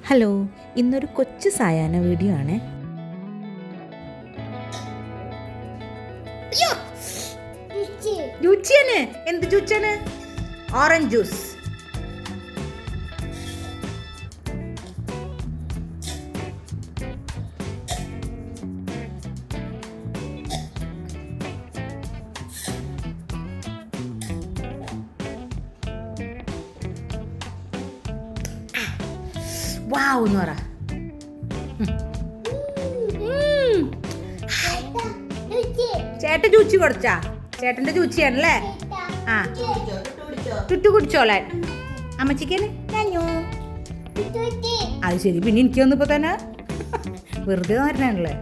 Hello, ഇന്നൊരു കൊച്ചു സായാഹ്ന വീഡിയോ ആണ്. ജ്യൂസിയാണ്. എന്ത് ജ്യൂസാണ്? Orange juice. വാവ് എന്ന് പറ. ചേട്ടൻ ചൂച്ചി കൊടുച്ചാ? ചേട്ടന്റെ ചൂച്ചിയാണല്ലേ? ആ, ചുട്ടു കുടിച്ചോളാൻ. അമ്മച്ചിക്കന് അത് ശരി. പിന്നെ എനിക്ക് വന്നിപ്പോ തന്നെ വെറുതെ വരണല്ലേ.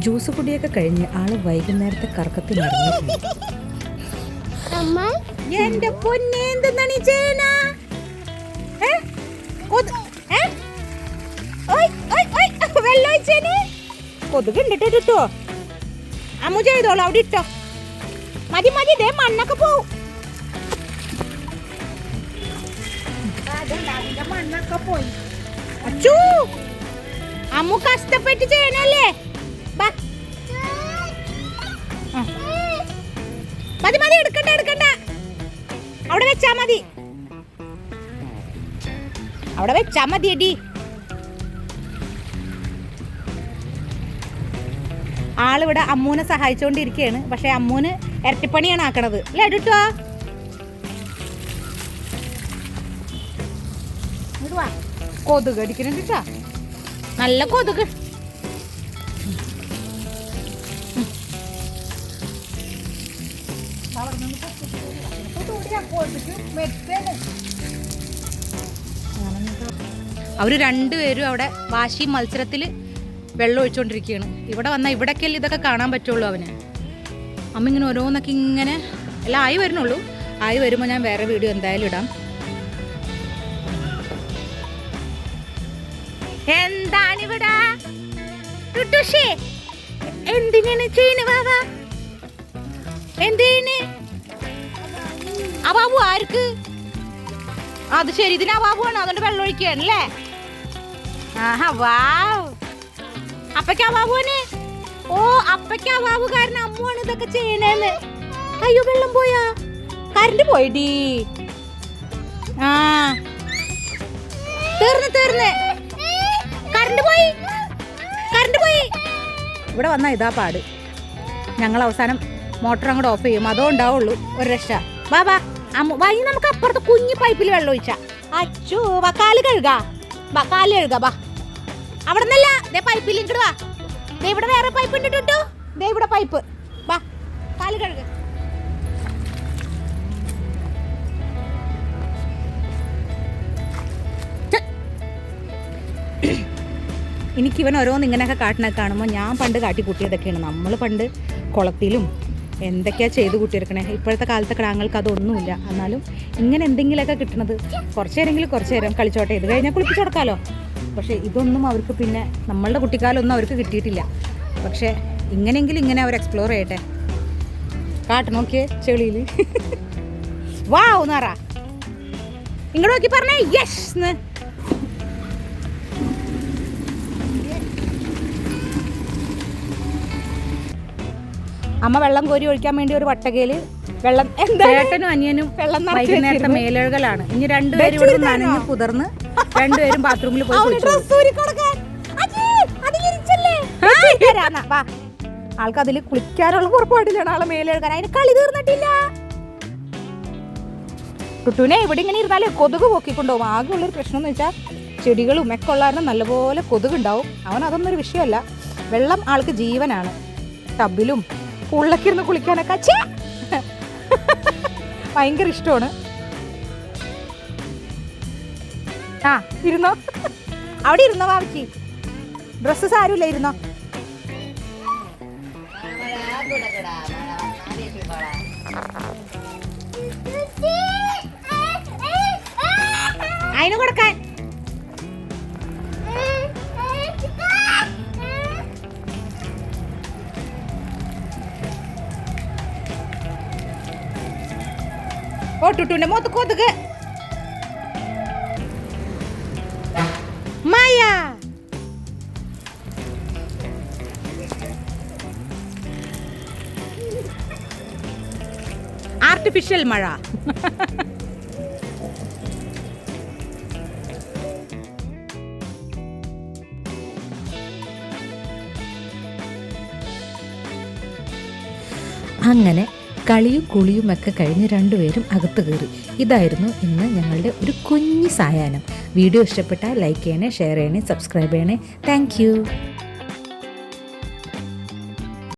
ജ്യൂസ് കുടിയൊക്കെ കഴിഞ്ഞ് ആള് വൈകുന്നേരത്തെ കറക്കത്തിനിറങ്ങിയിട്ടുണ്ട്. എന്റെ പൊന്നെ, എന്താണ് ഈ ചേന? വെള്ളൊഴിച്ചേന് കൊതുക് ഇണ്ടിട്ട് കിട്ടോ? അമ്മു ചെയ്തോളൂ, അവിടെ ഇട്ടോ. മതി മതി, ഇതേ മണ്ണൊക്കെ പോവും. മണ്ണൊക്കെ പോയി. അച്ചൂ, അമ്മു കഷ്ടപ്പെട്ട് ചെയ്യണല്ലേ. മതി മതി, എടുക്കണ്ട എടുക്കണ്ട, അവിടെ വെച്ചാ മതി, അവിടെ വെച്ചാ മതി. എടി, ആളിവിടെ അമ്മൂനെ സഹായിച്ചുകൊണ്ടിരിക്കുകയാണ്. പക്ഷെ അമ്മൂന് ഇരട്ടിപ്പണിയാണ് ആക്കണത് അല്ലേ എടുട്ടോ? കൊതുക് അടിക്കണ നല്ല കൊതുക്. അവര് രണ്ടുപേരും അവിടെ വാശി മത്സരത്തിൽ വെള്ളം ഒഴിച്ചുകൊണ്ടിരിക്കുകയാണ്. ഇവിടെ വന്നാൽ ഇവിടേക്കല്ലേ ഇതൊക്കെ കാണാൻ പറ്റുള്ളൂ അവന്. അമ്മ ഇങ്ങനെ ഓരോന്നൊക്കെ ഇങ്ങനെ എല്ലാം ആയി വരുന്നുള്ളൂ. ആയി വരുമ്പോൾ ഞാൻ വേറെ വീഡിയോ എന്തായാലും ഇടാം. എന്താണിവിടെ? എന്തിനാണ് ചെയ്യുന്നത് ബാബാ? എന്തിന് അബാബു? ആർക്ക്? അത് ശരി, ഇതിന് അബാബുവാണ്, അതുകൊണ്ട് വെള്ളം ഒഴിക്കുകയാണല്ലേ. ആഹാ, വാവ്. അപ്പയ്ക്ക് അബാബുവാണ്. ഓ, അപ്പയ്ക്ക് അബാബു കാരണം അമ്മുവാണ് ഇതൊക്കെ ചെയ്യണേന്ന്. അയ്യോ, വെള്ളം പോയാ? കറണ്ട് പോയിടി. ആ, തീർന്ന് കറണ്ട് പോയി, കറണ്ട് പോയി. ഇവിടെ വന്നാ ഇതാ പാട്. ഞങ്ങൾ അവസാനം മോട്ടർ അങ്ങോട്ട് ഓഫ് ചെയ്യും, അതോ ഉണ്ടാവുള്ളൂ ഒരു രക്ഷ. ബാബാ അമ്മ വൈകി നമുക്ക് അപ്പുറത്ത് കുഞ്ഞു പൈപ്പിൽ വെള്ളം ഒഴിച്ചാ. അച്ചു, കാല് കഴുകാ, കാല് കഴുകാ. ബാ, അവിടെ നിന്നല്ല, ദേ പൈപ്പിൽ ഇങ്ങോട്ട് വാ. ദേ ഇവിടെ വേറെ പൈപ്പ് ഉണ്ട് കേട്ടോ. ദേ ഇവിടെ പൈപ്പ്. ബാ, കാല് കഴുക. എനിക്കിവൻ ഓരോന്ന് ഇങ്ങനെയൊക്കെ കാട്ടിനൊക്കെ കാണുമ്പോൾ ഞാൻ പണ്ട് കാട്ടി കൂട്ടിയതൊക്കെയാണ്. നമ്മൾ പണ്ട് കുളത്തിലും എന്തൊക്കെയാ ചെയ്ത് കൂട്ടിയെടുക്കണേ. ഇപ്പോഴത്തെ കാലത്തെ കിടാങ്ങൾക്ക് അതൊന്നുമില്ല. എന്നാലും ഇങ്ങനെ എന്തെങ്കിലുമൊക്കെ കിട്ടണത് കുറച്ച് നേരം കളിച്ചോട്ടെ, ഇത് കഴിഞ്ഞാൽ കുളിപ്പിച്ചു കൊടുക്കാമല്ലോ. പക്ഷേ ഇതൊന്നും അവർക്ക് പിന്നെ നമ്മളുടെ കുട്ടിക്കാലമൊന്നും അവർക്ക് കിട്ടിയിട്ടില്ല. പക്ഷേ ഇങ്ങനെയെങ്കിലും ഇങ്ങനെ അവർ എക്സ്പ്ലോർ ചെയ്യട്ടെ. കാട്ട് നോക്കിയേ ചെളിയിൽ. വാവ് എന്ന് പറ. ഇങ്ങോട്ട് നോക്കി പറഞ്ഞേ യെസ് എന്ന്. അമ്മ വെള്ളം കോരി ഒഴിക്കാൻ വേണ്ടി ഒരു വട്ടകയില് വെള്ളം, ചേട്ടനും അനിയനും വെള്ളം വൈകുന്നേരത്തെ മേലഴുകലാണ്. ഇനി രണ്ടുപേരും ഇവിടെ നനഞ്ഞ് കുതിർന്ന് രണ്ടുപേരും ബാത്റൂമിൽ പോയി. ആൾക്ക് അതിൽ കുളിക്കാനുള്ള പുറപ്പാടില്ലാണ്, ആളെ മേലെഴുകാൻ. അതിന് കളി തീർന്നിട്ടില്ല. ടുട്ടുവിനെ ഇവിടെ ഇങ്ങനെ ഇരുന്നാലേ കൊതുക് പൊക്കിക്കൊണ്ടുപോകും. ആകെയുള്ളൊരു പ്രശ്നം എന്ന് വെച്ചാൽ ചെടികളും ഒക്കെ ഉള്ളാരണം നല്ലപോലെ കൊതുകുണ്ടാവും. അവൻ അതൊന്നും ഒരു വിഷയമല്ല. വെള്ളം ആൾക്ക് ജീവനാണ്. ടബിലും ഉള്ളൊക്കെ ഇരുന്ന് കുളിക്കാനൊക്കെ ഭയങ്കര ഇഷ്ടമാണ്. ആ, ഇരുന്നോ, അവിടെ ഇരുന്നോ വാവിക്ക്. ഡ്രസ്സ് സാരമില്ല, ഇരുന്നോ. അതിന് കൊടുക്കാൻ. ഓ ടുട്ടുവിന്റെ മുഖത്ത് കൊതുക്. ആർട്ടിഫിഷ്യൽ മഴ. അങ്ങനെ കളിയും കുളിയുമൊക്കെ കഴിഞ്ഞ് രണ്ടുപേരും അകത്ത് കയറി. ഇതായിരുന്നു ഇന്ന് ഞങ്ങളുടെ ഒരു കുഞ്ഞു സായാഹ്നം. വീഡിയോ ഇഷ്ടപ്പെട്ടാൽ ലൈക്ക് ചെയ്യണേ, ഷെയർ ചെയ്യണേ, സബ്സ്ക്രൈബ് ചെയ്യണേ. താങ്ക്